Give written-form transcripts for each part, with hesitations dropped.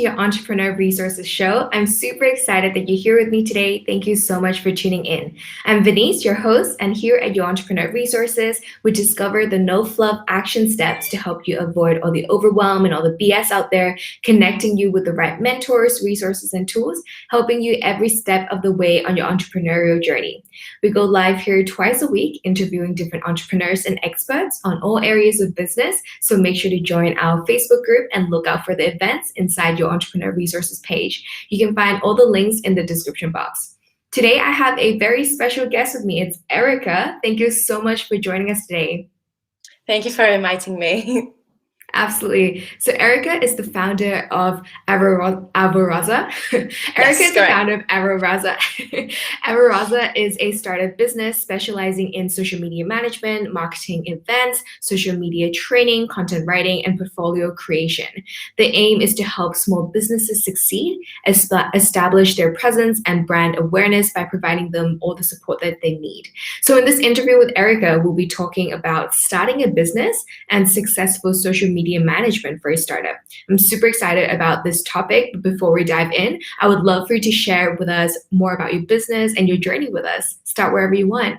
to your Entrepreneur Resources show. I'm super excited that you're here with me today. Thank you so much for tuning in. I'm Venice, your host, and here at your Entrepreneur Resources, we discover the no-fluff action steps to help you avoid all the overwhelm and all the BS out there, connecting you with the right mentors, resources, and tools, helping you every step of the way on your entrepreneurial journey. We go live here twice a week, interviewing different entrepreneurs and experts on all areas of business, so make sure to join our Facebook group and look out for the events inside your Entrepreneur Resources page. You can find all the links in the description box. Today, I have a very special guest with me. It's Erika. Thank you so much for joining us today. Thank you for inviting me. Absolutely. So Erika is the founder of Avaraza. Erika is the founder of Avaraza. Avaraza is a startup business specializing in social media management, marketing events, social media training, content writing, and portfolio creation. The aim is to help small businesses succeed, establish their presence and brand awareness by providing them all the support that they need. So in this interview with Erika, we'll be talking about starting a business and successful social media management for a startup. I'm super excited about this topic. But before we dive in, I would love for you to share with us more about your business and your journey with us. Start wherever you want.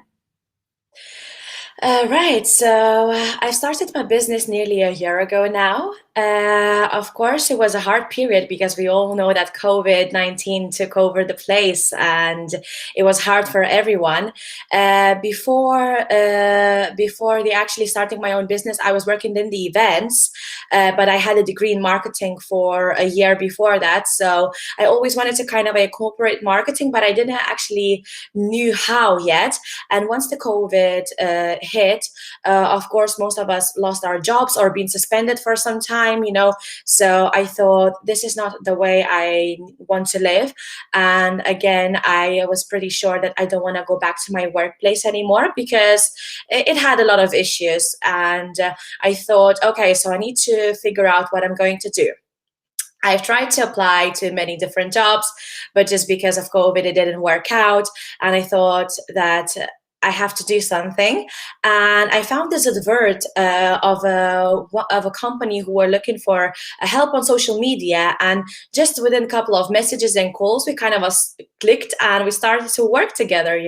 Right, so I started my business nearly a year ago now. Of course, it was a hard period because we all know that COVID-19 took over the place and it was hard for everyone. Before actually starting my own business, I was working in the events, but I had a degree in marketing for a year before that. So I always wanted to kind of incorporate marketing, but I didn't actually knew how yet. And once the COVID hit, of course, most of us lost our jobs or been suspended for some time, so I thought this is not the way I want to live. And again, I was pretty sure that I don't want to go back to my workplace anymore because it had a lot of issues. And I thought, okay, so I need to figure out what I'm going to do. I've tried to apply to many different jobs, but just because of COVID, it didn't work out. And I thought that I have to do something. And I found this advert of a company who were looking for help on social media. And just within a couple of messages and calls, we kind of clicked and we started to work together,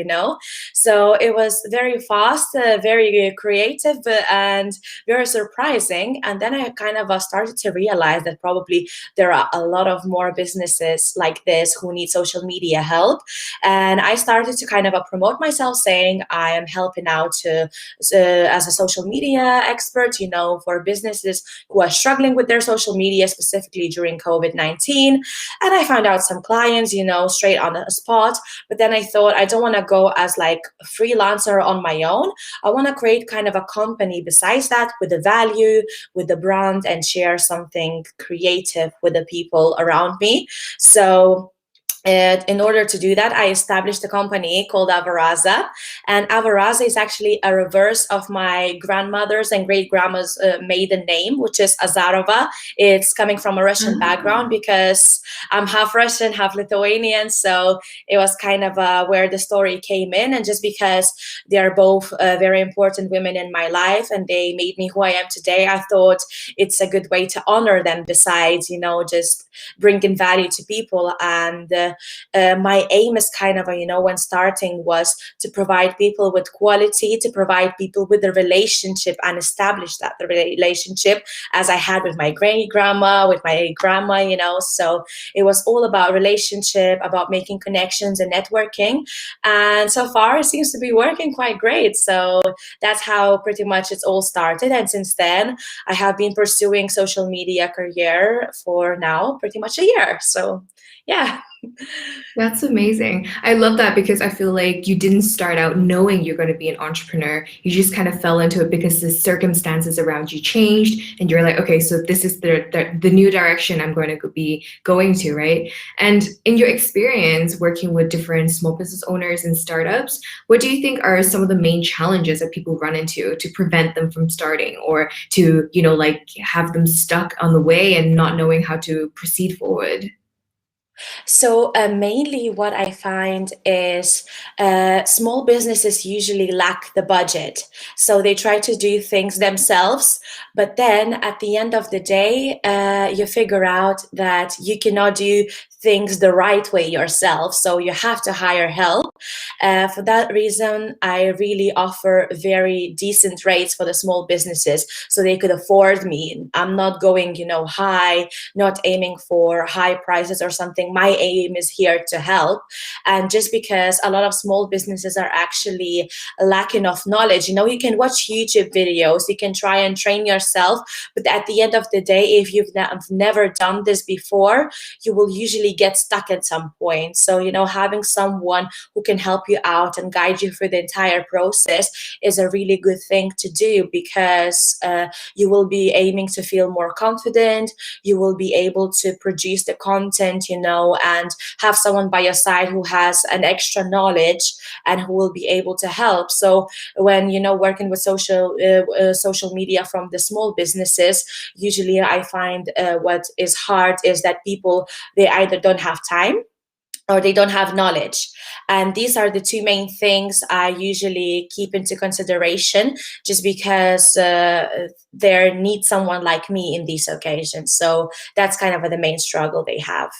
So it was very fast, very creative, and very surprising. And then I kind of started to realize that probably there are a lot of more businesses like this who need social media help. And I started to kind of promote myself, saying I am helping out as a social media expert, for businesses who are struggling with their social media, specifically during COVID-19. And I found out some clients, straight on the spot. But then I thought, I don't want to go as like a freelancer on my own. I want to create kind of a company besides that, with the value, with the brand, and share something creative with the people around me. So in order to do that, I established a company called Avaraza. And Avaraza is actually a reverse of my grandmother's and great-grandma's maiden name, which is Azarova. It's coming from a Russian background because I'm half Russian, half Lithuanian. So it was kind of where the story came in. And just because they are both very important women in my life and they made me who I am today, I thought it's a good way to honor them besides, just bringing value to people. And my aim is kind of, when starting, was to provide people with quality, to provide people with a relationship and establish that the relationship as I had with my great-grandma, with my grandma, So it was all about relationship, about making connections and networking. And so far, it seems to be working quite great. So that's how pretty much it's all started. And since then, I have been pursuing social media career for now pretty much a year. So yeah. That's amazing. I love that because I feel like you didn't start out knowing you're going to be an entrepreneur. You just kind of fell into it because the circumstances around you changed and you're like, okay, so this is the new direction I'm going to be going to, right? And in your experience working with different small business owners and startups, what do you think are some of the main challenges that people run into to prevent them from starting, or to, have them stuck on the way and not knowing how to proceed forward? So mainly what I find is small businesses usually lack the budget. So they try to do things themselves, but then at the end of the day, you figure out that you cannot do things the right way yourself. So you have to hire help. For that reason, I really offer very decent rates for the small businesses so they could afford me. I'm not going, high, not aiming for high prices or something. My aim is here to help. And just because a lot of small businesses are actually lacking of knowledge, you can watch YouTube videos, you can try and train yourself, but at the end of the day, if you've never done this before, you will usually get stuck at some point. So, having someone who can help you out and guide you through the entire process is a really good thing to do, because you will be aiming to feel more confident, you will be able to produce the content, and have someone by your side who has an extra knowledge and who will be able to help. So when, working with social media from the small businesses, usually I find what is hard is that people, they either don't have time or they don't have knowledge. And these are the two main things I usually keep into consideration, just because there needs someone like me in these occasions. So that's kind of the main struggle they have.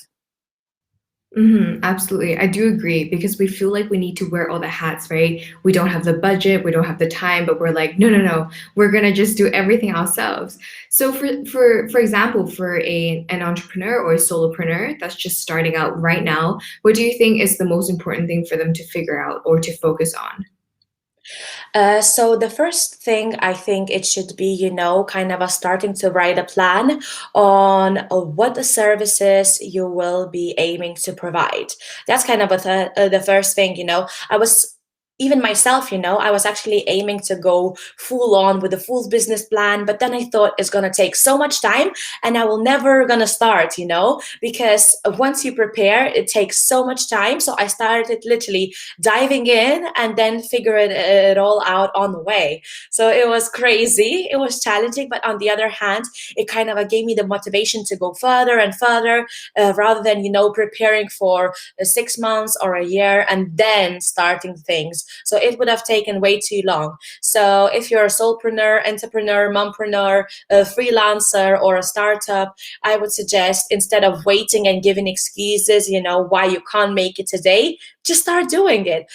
Absolutely. I do agree, because we feel like we need to wear all the hats, right? We don't have the budget, we don't have the time, but we're like, no, no, no, we're gonna just do everything ourselves. So for example, for an entrepreneur or a solopreneur that's just starting out right now, what do you think is the most important thing for them to figure out or to focus on? So the first thing I think it should be, kind of a starting to write a plan on what the services you will be aiming to provide. That's kind of the first thing. I was, even myself, I was actually aiming to go full on with a full business plan, but then I thought it's going to take so much time and I will never going to start, because once you prepare, it takes so much time. So I started literally diving in and then figuring it all out on the way. So it was crazy. It was challenging, but on the other hand, it kind of gave me the motivation to go further and further, rather than, preparing for 6 months or a year and then starting things. So it would have taken way too long. So if you're a solopreneur, entrepreneur, mompreneur, a freelancer, or a startup, I would suggest, instead of waiting and giving excuses, why you can't make it today, just start doing it.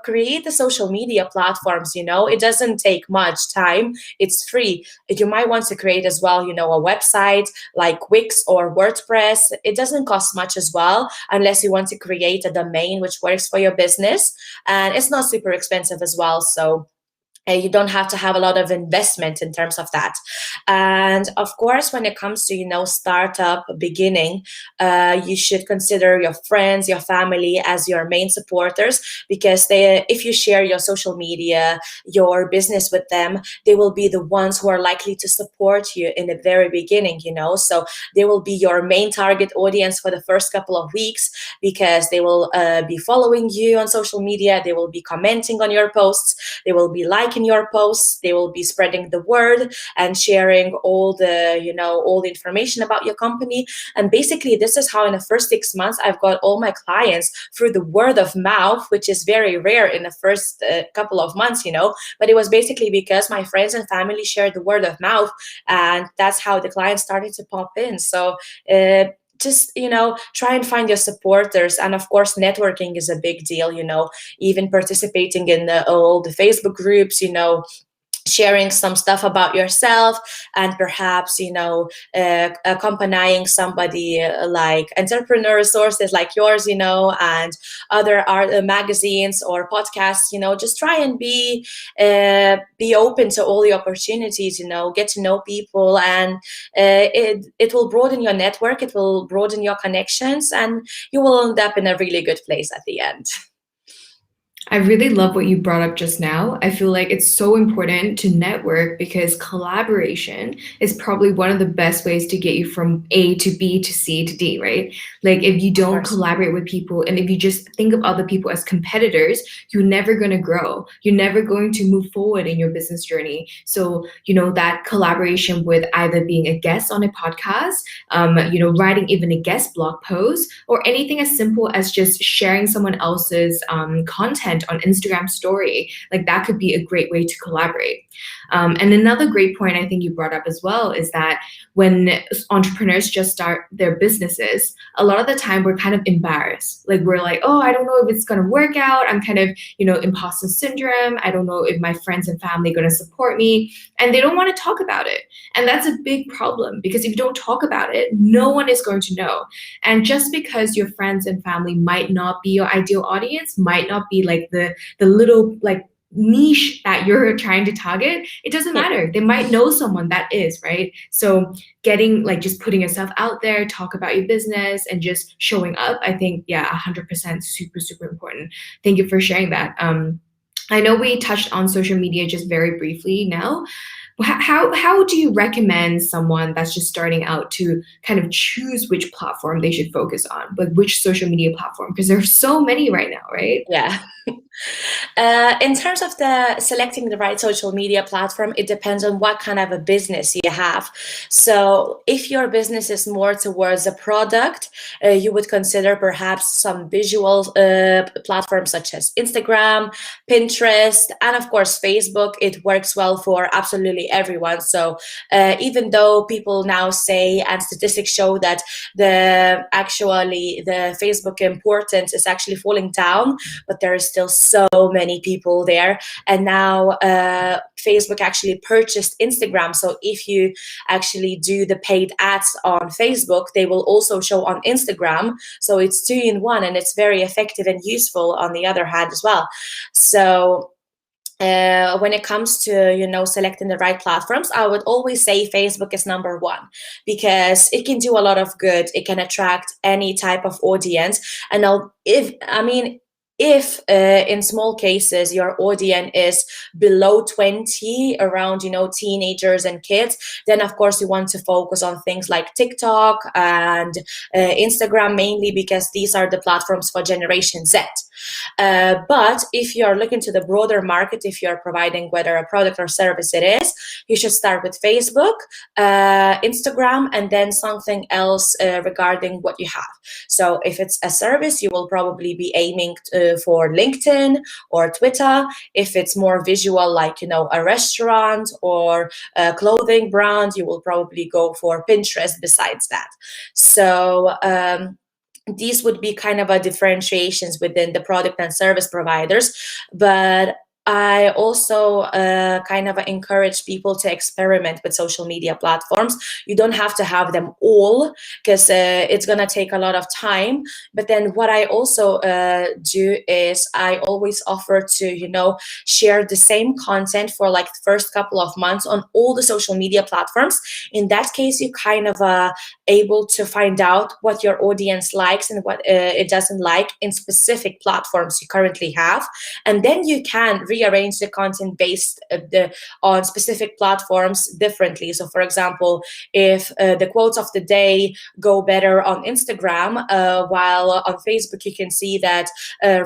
Create the social media platforms. It doesn't take much time, it's free. You might want to create as well, a website like Wix or WordPress. It doesn't cost much as well, unless you want to create a domain which works for your business, and it's not super expensive as well. So you don't have to have a lot of investment in terms of that. And of course, when it comes to, startup beginning, you should consider your friends, your family as your main supporters, because if you share your social media, your business with them, they will be the ones who are likely to support you in the very beginning. So they will be your main target audience for the first couple of weeks, because they will be following you on social media, they will be commenting on your posts, they will be liking your posts, they will be spreading the word and sharing all the information about your company. And basically, this is how in the first 6 months I've got all my clients through the word of mouth, which is very rare in the first couple of months, but it was basically because my friends and family shared the word of mouth, and that's how the clients started to pop in. So just try and find your supporters. And of course, networking is a big deal, even participating in all the Facebook groups, sharing some stuff about yourself, and perhaps accompanying somebody like entrepreneur resources like yours, and other art magazines or podcasts. Just try and be open to all the opportunities, get to know people, and it will broaden your network, it will broaden your connections, and you will end up in a really good place at the end. I really love what you brought up just now. I feel like it's so important to network because collaboration is probably one of the best ways to get you from A to B to C to D, right? Like if you Of don't course. collaborate with people and if you just think of other people as competitors, you're never going to grow. You're never going to move forward in your business journey. So, that collaboration with either being a guest on a podcast, writing even a guest blog post, or anything as simple as just sharing someone else's content on Instagram story. Like that could be a great way to collaborate. And another great point I think you brought up as well is that when entrepreneurs just start their businesses, a lot of the time we're kind of embarrassed. Like we're like, oh, I don't know if it's going to work out. I'm kind of, imposter syndrome. I don't know if my friends and family are going to support me. And they don't want to talk about it. And that's a big problem because if you don't talk about it, no one is going to know. And just because your friends and family might not be your ideal audience, might not be like the little like niche that you're trying to target, it doesn't matter. They might know someone that is, right? So getting like just putting yourself out there, talk about your business and just showing up, I think, 100% super, super important. Thank you for sharing that. I know we touched on social media just very briefly now. How do you recommend someone that's just starting out to kind of choose which platform they should focus on, like which social media platform? Because there's so many right now, right? Yeah. In terms of selecting the right social media platform, it depends on what kind of a business you have. So if your business is more towards a product, you would consider perhaps some visual platforms such as Instagram, Pinterest, and of course Facebook. It works well for absolutely everyone. So even though people now say and statistics show that the Facebook importance is actually falling down, but there is still so many people there. And now Facebook actually purchased Instagram. So if you actually do the paid ads on Facebook, they will also show on Instagram. So it's 2-in-1, and it's very effective and useful on the other hand as well. So when it comes to selecting the right platforms, I would always say Facebook is number one because it can do a lot of good. It can attract any type of audience. And if in small cases your audience is below 20, around teenagers and kids, then of course you want to focus on things like TikTok and Instagram, mainly because these are the platforms for Generation Z. But if you're looking to the broader market, if you're providing whether a product or service it is, you should start with Facebook, Instagram, and then something else regarding what you have. So if it's a service, you will probably be aiming for LinkedIn or Twitter. If it's more visual, like a restaurant or a clothing brand, you will probably go for Pinterest besides that. So these would be kind of a differentiations within the product and service providers. But I also kind of encourage people to experiment with social media platforms. You don't have to have them all because it's going to take a lot of time. But then what I also do is I always offer to, share the same content for like the first couple of months on all the social media platforms. In that case, you kind of able to find out what your audience likes and what it doesn't like in specific platforms you currently have. And then you can rearrange the content based on specific platforms differently. So for example, if the quotes of the day go better on Instagram, while on Facebook you can see that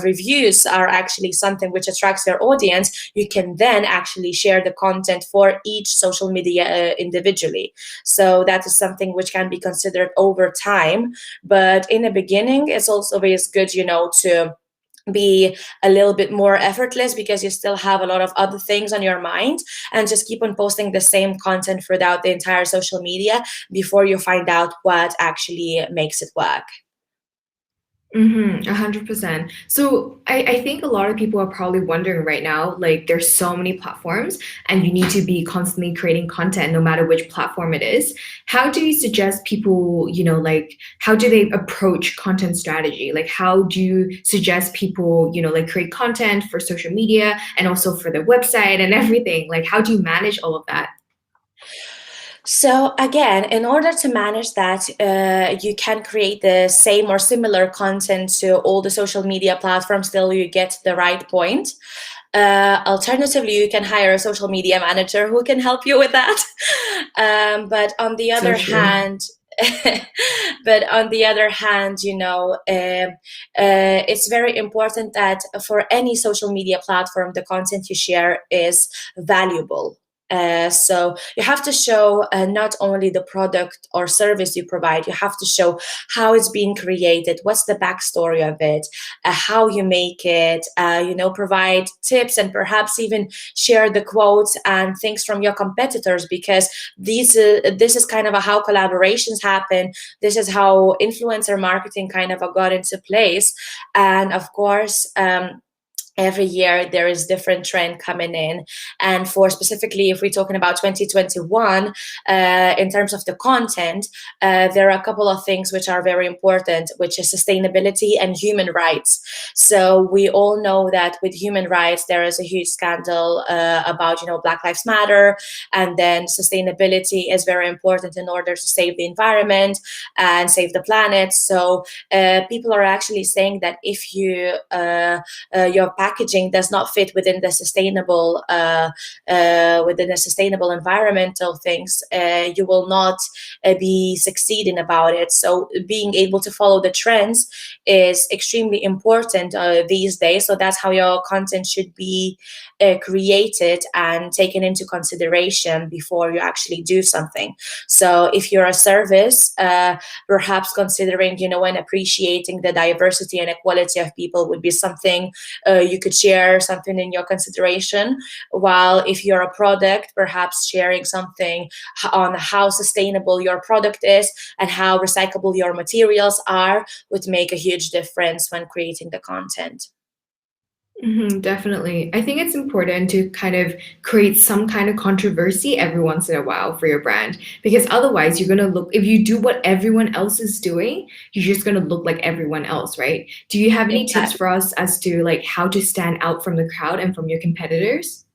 reviews are actually something which attracts their audience, you can then actually share the content for each social media individually. So that is something which can be considered over time. But in the beginning, it's also always good, to be a little bit more effortless because you still have a lot of other things on your mind, and just keep on posting the same content throughout the entire social media before you find out what actually makes it work. 100%. So I think a lot of people are probably wondering right now, like there's so many platforms and you need to be constantly creating content no matter which platform it is. How do you suggest people, like how do they approach content strategy? Like how do you suggest people, like create content for social media and also for their website and everything? Like how do you manage all of that? So again, in order to manage that, you can create the same or similar content to all the social media platforms till you get to the right point. Alternatively, you can hire a social media manager who can help you with that. But on the other hand, it's very important that for any social media platform, the content you share is valuable. So you have to show not only the product or service you provide, you have to show how it's being created, what's the backstory of it, how you make it, provide tips and perhaps even share the quotes and things from your competitors, because this is kind of how collaborations happen. This is how influencer marketing kind of got into place. And of course, every year there is different trend coming in, and for specifically if we're talking about 2021, in terms of the content, there are a couple of things which are very important, which is sustainability and human rights. So we all know that with human rights there is a huge scandal about Black Lives Matter, and then sustainability is very important in order to save the environment and save the planet. So people are actually saying that if you your packaging does not fit within the sustainable environmental things, you will not be succeeding about it. So being able to follow the trends is extremely important these days. So that's how your content should be created and taken into consideration before you actually do something. So if you're a service, perhaps considering and appreciating the diversity and equality of people would be something you could share something in your consideration. While if you're a product, perhaps sharing something on how sustainable your product is and how recyclable your materials are would make a huge difference when creating the content. Definitely. I think it's important to kind of create some kind of controversy every once in a while for your brand, because otherwise you're going to look, if you do what everyone else is doing, you're just going to look like everyone else, right? Do you have any tips for us as to like how to stand out from the crowd and from your competitors?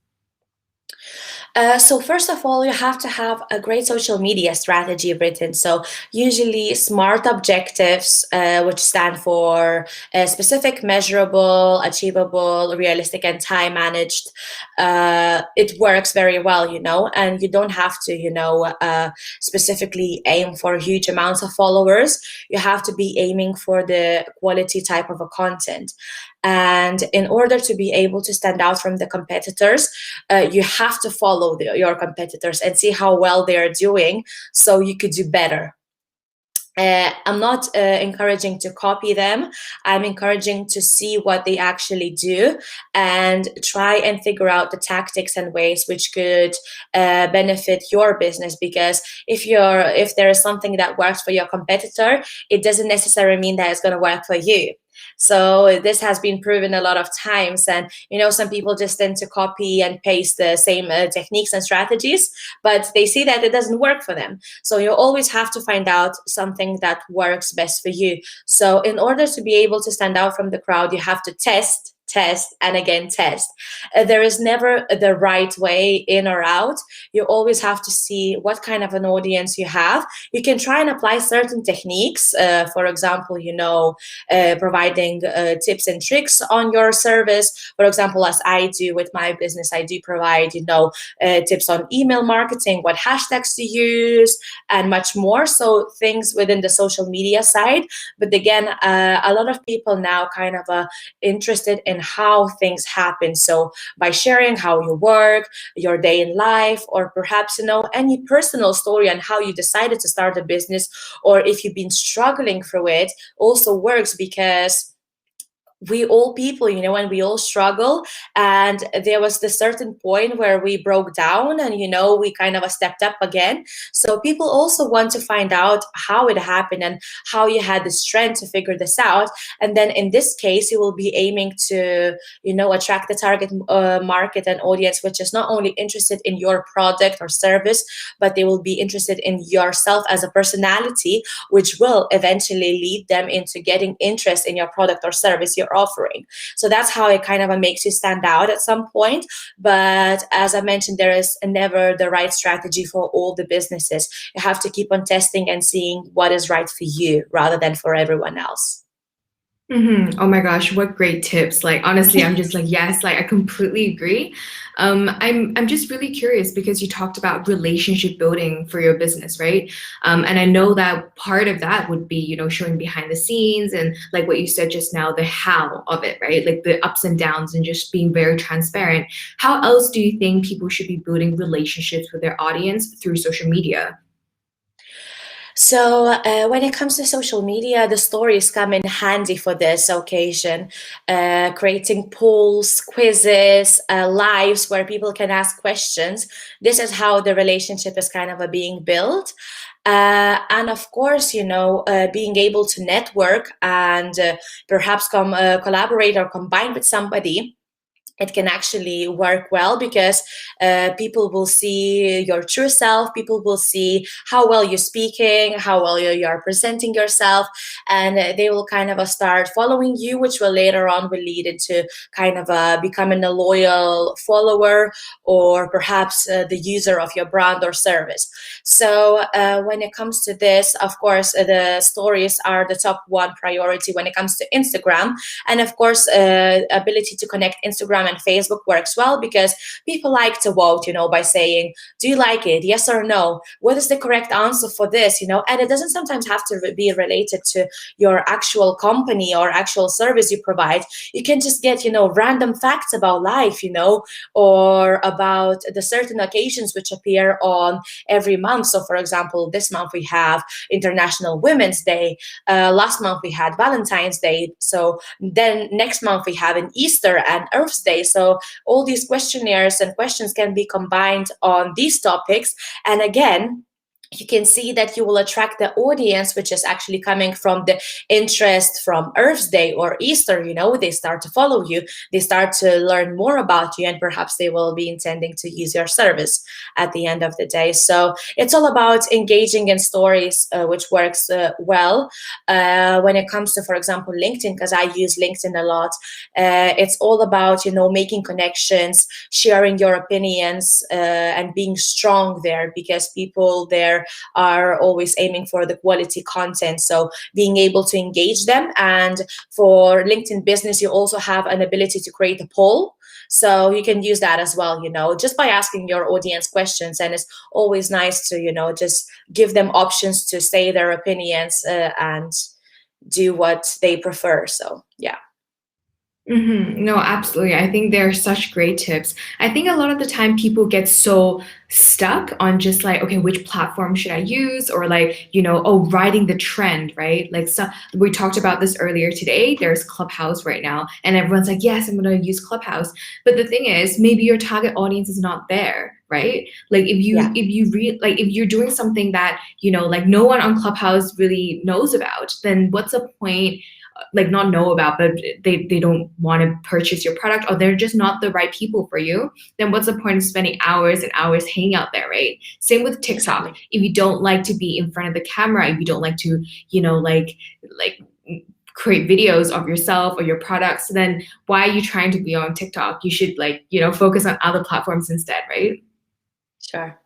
So first of all, you have to have a great social media strategy written. So usually SMART objectives, which stand for specific, measurable, achievable, realistic, and time managed. It works very well, and you don't have to, specifically aim for huge amounts of followers. You have to be aiming for the quality type of a content. And in order to be able to stand out from the competitors, you have to follow your competitors and see how well they are doing so you could do better. I'm not encouraging to copy them. I'm encouraging to see what they actually do and try and figure out the tactics and ways which could benefit your business. Because if there is something that works for your competitor, it doesn't necessarily mean that it's going to work for you. So this has been proven a lot of times, and some people just tend to copy and paste the same techniques and strategies, but they see that it doesn't work for them. So you always have to find out something that works best for you. So in order to be able to stand out from the crowd, you have to test, and again test. There is never the right way in or out. You always have to see what kind of an audience you have. You can try and apply certain techniques, for example, providing tips and tricks on your service. For example, as I do with my business, I do provide tips on email marketing, what hashtags to use, and much more. So things within the social media side. But again, a lot of people now kind of interested in how things happen. So by sharing how you work, your day in life, or perhaps any personal story on how you decided to start a business, or if you've been struggling through it, also works, because we all people, and we all struggle. And there was this certain point where we broke down and, we kind of stepped up again. So people also want to find out how it happened and how you had the strength to figure this out. And then in this case, you will be aiming to, attract the target market and audience, which is not only interested in your product or service, but they will be interested in yourself as a personality, which will eventually lead them into getting interest in your product or service you're you're offering. So that's how it kind of makes you stand out at some point. But as I mentioned, there is never the right strategy for all the businesses. You have to keep on testing and seeing what is right for you rather than for everyone else. Oh my gosh, what great tips. Like honestly, I'm just like, yes, like I completely agree. I'm just really curious because you talked about relationship building for your business, right? And I know that part of that would be, showing behind the scenes and like what you said just now, the how of it, right? Like the ups and downs and just being very transparent. How else do you think people should be building relationships with their audience through social media? So when it comes to social media, the stories come in handy for this occasion. Creating polls, quizzes, lives where people can ask questions. This is how the relationship is kind of being built. And of course, being able to network and perhaps collaborate or combine with somebody, it can actually work well because people will see your true self. People will see how well you're speaking, how well you're presenting yourself, and they will kind of start following you, which will later on will lead into kind of becoming a loyal follower or perhaps the user of your brand or service. So when it comes to this, of course, the stories are the top one priority when it comes to Instagram. And of course, ability to connect Instagram and Facebook works well because people like to vote, by saying, do you like it? Yes or no? What is the correct answer for this? And it doesn't sometimes have to be related to your actual company or actual service you provide. You can just get, random facts about life, or about the certain occasions which appear on every month. So for example, this month we have International Women's Day. Last month we had Valentine's Day. So then next month we have an Easter and Earth's Day. So all these questionnaires and questions can be combined on these topics. And again, you can see that you will attract the audience, which is actually coming from the interest from Earth's Day or Easter. They start to follow you, they start to learn more about you, and perhaps they will be intending to use your service at the end of the day. So it's all about engaging in stories, which works well. When it comes to, for example, LinkedIn, because I use LinkedIn a lot, it's all about, making connections, sharing your opinions, and being strong there, because people there are always aiming for the quality content. So being able to engage them. And for LinkedIn Business, you also have an ability to create a poll. So you can use that as well, just by asking your audience questions. And it's always nice to, just give them options to say their opinions and do what they prefer. So, yeah. No, absolutely. I think they're such great tips. I think a lot of the time people get so stuck on just like, okay, which platform should I use? Or like, riding the trend, right? Like we talked about this earlier today. There's Clubhouse right now, and everyone's like, yes, I'm going to use Clubhouse. But the thing is, maybe your target audience is not there, right? Like if you're doing something that, like no one on Clubhouse really knows about, then what's the point? Like not know about, but they don't want to purchase your product, or they're just not the right people for you, then what's the point of spending hours and hours hanging out there, right? Same with TikTok. Exactly. If you don't like to be in front of the camera, if you don't like to, like create videos of yourself or your products, then why are you trying to be on TikTok? You should focus on other platforms instead, right? Sure.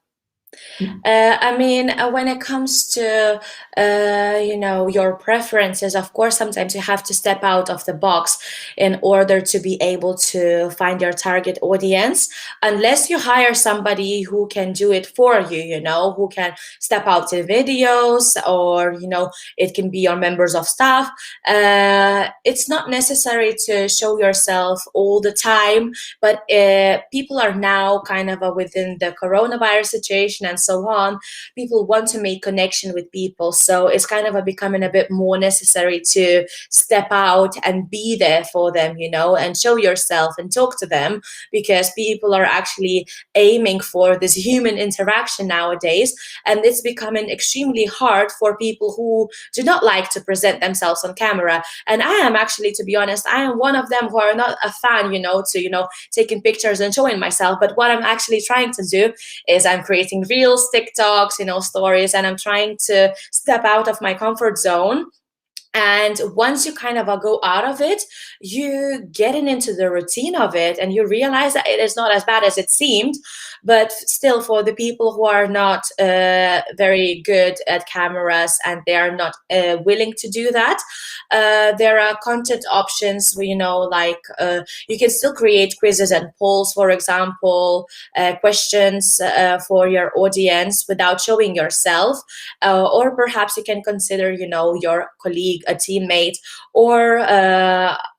When it comes to, your preferences, of course, sometimes you have to step out of the box in order to be able to find your target audience. Unless you hire somebody who can do it for you, who can step out to videos, or, it can be your members of staff. It's not necessary to show yourself all the time, but people are now kind of within the coronavirus situation and so on, people want to make connection with people. So it's kind of becoming a bit more necessary to step out and be there for them, and show yourself and talk to them, because people are actually aiming for this human interaction nowadays. And it's becoming extremely hard for people who do not like to present themselves on camera. And I am actually, to be honest, I am one of them who are not a fan, to, taking pictures and showing myself. But what I'm actually trying to do is I'm creating reels, TikToks, stories, and I'm trying to step out of my comfort zone And once you kind of go out of it, you getting into the routine of it, and you realize that it is not as bad as it seemed. But still, for the people who are not very good at cameras, and they are not willing to do that, there are content options where, like you can still create quizzes and polls, for example, questions for your audience without showing yourself. Or perhaps you can consider, your colleague, a teammate, or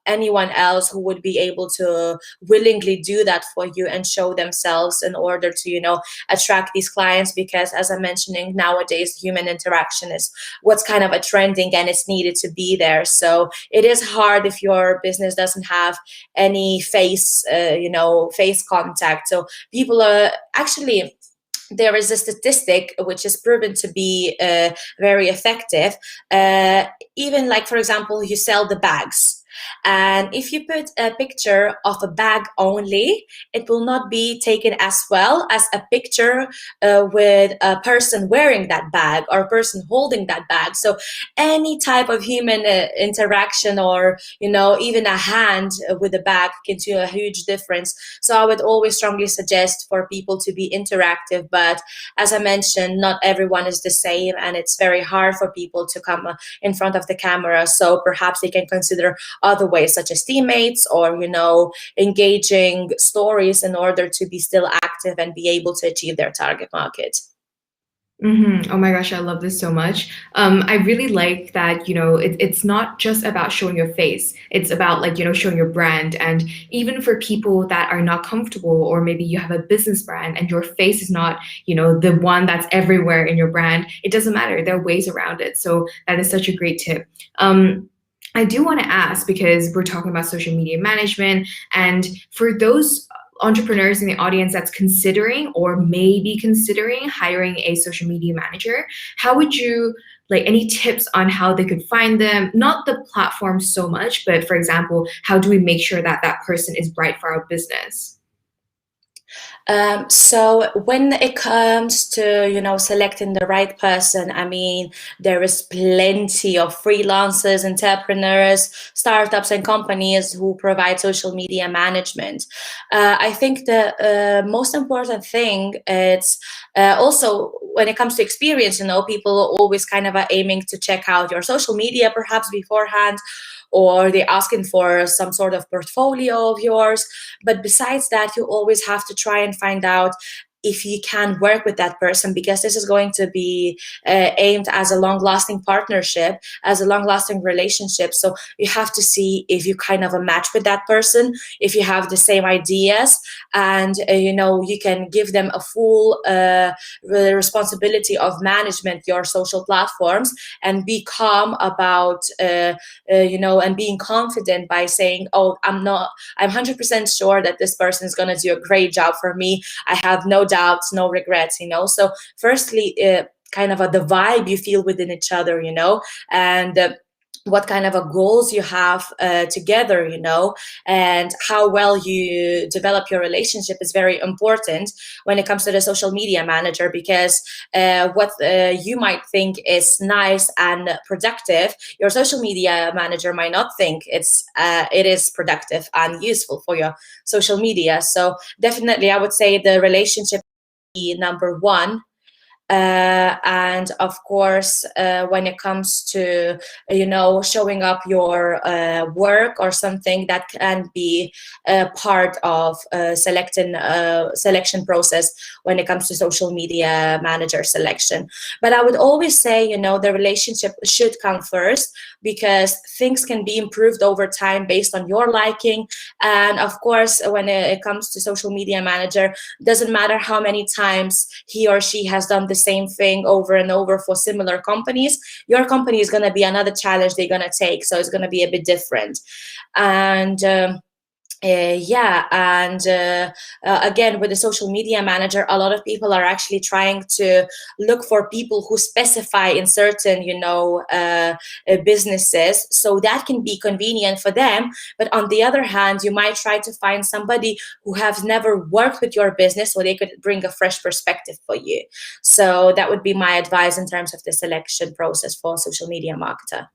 anyone else who would be able to willingly do that for you and show themselves in order to, attract these clients. Because as I'm mentioning, nowadays human interaction is what's kind of a trending, and it's needed to be there. So it is hard if your business doesn't have any face contact. So people are actually, there is a statistic which is proven to be very effective. Even like, for example, you sell the bags. And if you put a picture of a bag only, it will not be taken as well as a picture with a person wearing that bag or a person holding that bag. So any type of human interaction, or, even a hand with a bag, can do a huge difference. So I would always strongly suggest for people to be interactive. But as I mentioned, not everyone is the same, and it's very hard for people to come in front of the camera. So perhaps they can consider other ways, such as teammates, or engaging stories, in order to be still active and be able to achieve their target market. Oh my gosh, I love this so much. I really like that, it's not just about showing your face. It's about showing your brand. And even for people that are not comfortable, or maybe you have a business brand and your face is not, the one that's everywhere in your brand, it doesn't matter. There are ways around it. So that is such a great tip. I do want to ask, because we're talking about social media management, and for those entrepreneurs in the audience that's considering or maybe considering hiring a social media manager, how would you, any tips on how they could find them? Not the platform so much, but for example, how do we make sure that that person is right for our business? So when it comes to, selecting the right person, I mean, there is plenty of freelancers, entrepreneurs, startups, and companies who provide social media management. I think the most important thing is also when it comes to experience, people always kind of are aiming to check out your social media perhaps beforehand, or they're asking for some sort of portfolio of yours. But besides that, you always have to try and find out if you can work with that person, because this is going to be aimed as a long-lasting partnership, as a long-lasting relationship. So you have to see if you kind of a match with that person, if you have the same ideas, and you can give them a full responsibility of management your social platforms, and be calm about and being confident by saying, oh, I'm 100% sure that this person is going to do a great job for me. I have no doubts, no regrets. So firstly, kind of the vibe you feel within each other, and what kind of goals you have together, and how well you develop your relationship is very important when it comes to the social media manager. Because what you might think is nice and productive, your social media manager might not think it is productive and useful for your social media. So definitely, I would say the relationship is number one. And of course, when it comes to showing up your work or something, that can be part of selection process when it comes to social media manager selection. But I would always say, the relationship should come first, because things can be improved over time based on your liking. And of course, when it comes to social media manager, doesn't matter how many times he or she has done the same thing over and over for similar companies, your company is going to be another challenge they're going to take. So it's going to be a bit different. And again, with the social media manager, a lot of people are actually trying to look for people who specify in certain, businesses, so that can be convenient for them. But on the other hand, you might try to find somebody who has never worked with your business, so they could bring a fresh perspective for you. So that would be my advice in terms of the selection process for a social media marketer.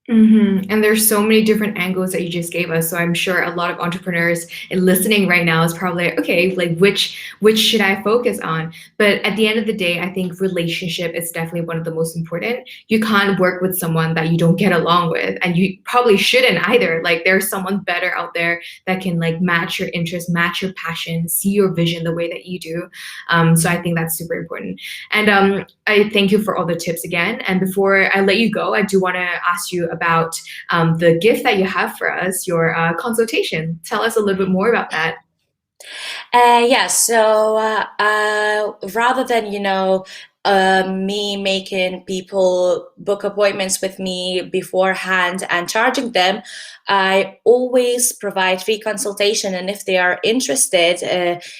And there's so many different angles that you just gave us. So I'm sure a lot of entrepreneurs listening right now is probably like, okay, like which should I focus on? But at the end of the day, I think relationship is definitely one of the most important. You can't work with someone that you don't get along with, and you probably shouldn't either. Like there's someone better out there that can like match your interests, match your passion, see your vision the way that you do. So I think that's super important. And I thank you for all the tips again. And before I let you go, I do want to ask you about the gift that you have for us, your consultation. Tell us a little bit more about that. So rather than, me making people book appointments with me beforehand and charging them, I always provide free consultation. And if they are interested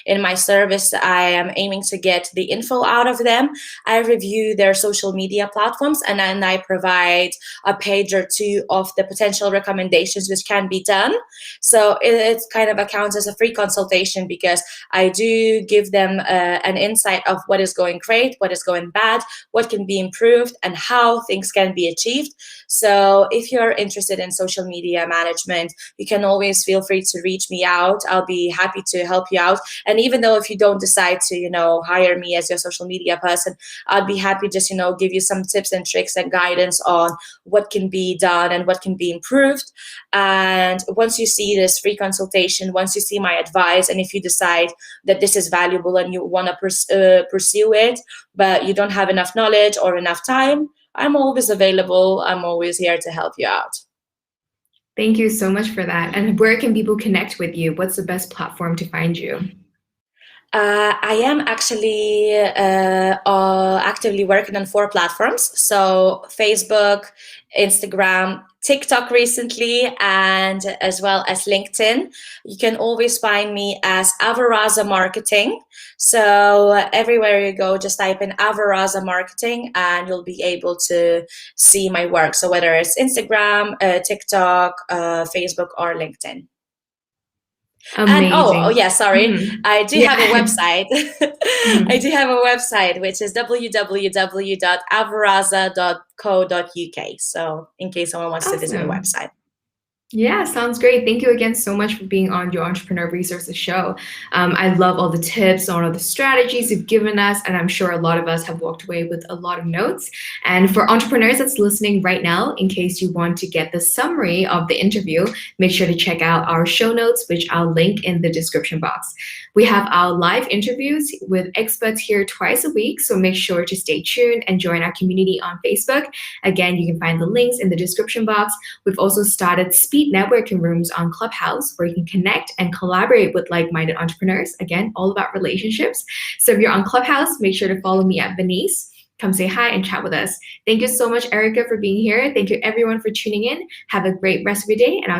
in my service, I am aiming to get the info out of them. I review their social media platforms, and then I provide a page or two of the potential recommendations which can be done. So it kind of accounts as a free consultation, because I do give them an insight of what is going great, what is going bad, what can be improved, and how things can be achieved. So if you're interested in social media management, you can always feel free to reach me out. I'll be happy to help you out. And even though if you don't decide to, hire me as your social media person, I'll be happy just, give you some tips and tricks and guidance on what can be done and what can be improved. And once you see this free consultation, once you see my advice, and if you decide that this is valuable and you want to pursue it, but you don't have enough knowledge or enough time, I'm always available. I'm always here to help you out. Thank you so much for that. And where can people connect with you? What's the best platform to find you? I am actually actively working on 4 platforms. So Facebook, Instagram, TikTok recently, and as well as LinkedIn. You can always find me as Avaraza Marketing. So everywhere you go, just type in Avaraza Marketing and you'll be able to see my work. So whether it's Instagram, TikTok, Facebook, or LinkedIn. Amazing. And yeah, sorry. I do have a website. I do have a website, which is www.avaraza.co.uk. So in case someone wants to visit the website. Yeah, sounds great. Thank you again so much for being on your Entrepreneur Resources show. I love all the tips, all of the strategies you've given us, and I'm sure a lot of us have walked away with a lot of notes. And for entrepreneurs that's listening right now, in case you want to get the summary of the interview, make sure to check out our show notes, which I'll link in the description box. We have our live interviews with experts here twice a week, so make sure to stay tuned and join our community on Facebook. Again, you can find the links in the description box. We've also started speed networking rooms on Clubhouse where you can connect and collaborate with like-minded entrepreneurs. Again, all about relationships. So if you're on Clubhouse, make sure to follow me at Venice. Come say hi and chat with us. Thank you so much, Erika, for being here. Thank you everyone for tuning in. Have a great rest of your day, and I'll